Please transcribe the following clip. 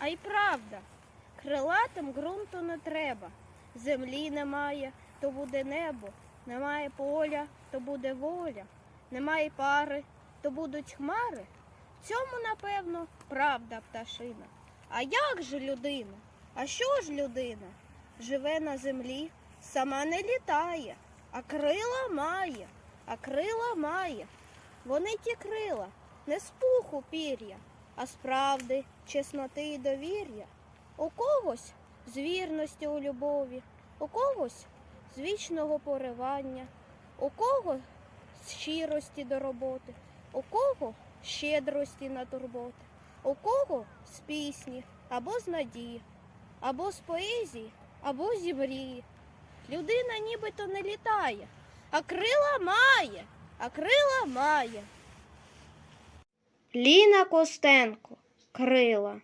А й правда, крилатим ґрунту не треба. Землі немає, то буде небо, немає поля, то буде воля, немає пари, то будуть хмари. В цьому, напевно, правда пташина. А як же людина? А що ж людина? Живе на землі, сама не літає, а крила має, Вони ті крила, не з пуху пір'я, а з правди, чесноти і довір'я. У когось з вірності у любові, у когось з вічного поривання, у кого з щирості до роботи, у кого з щедрості на турботи, у кого з пісні або з надії, або з поезії, або зі мрії. Людина нібито не літає, а крила має. Ліна Костенко. Крила.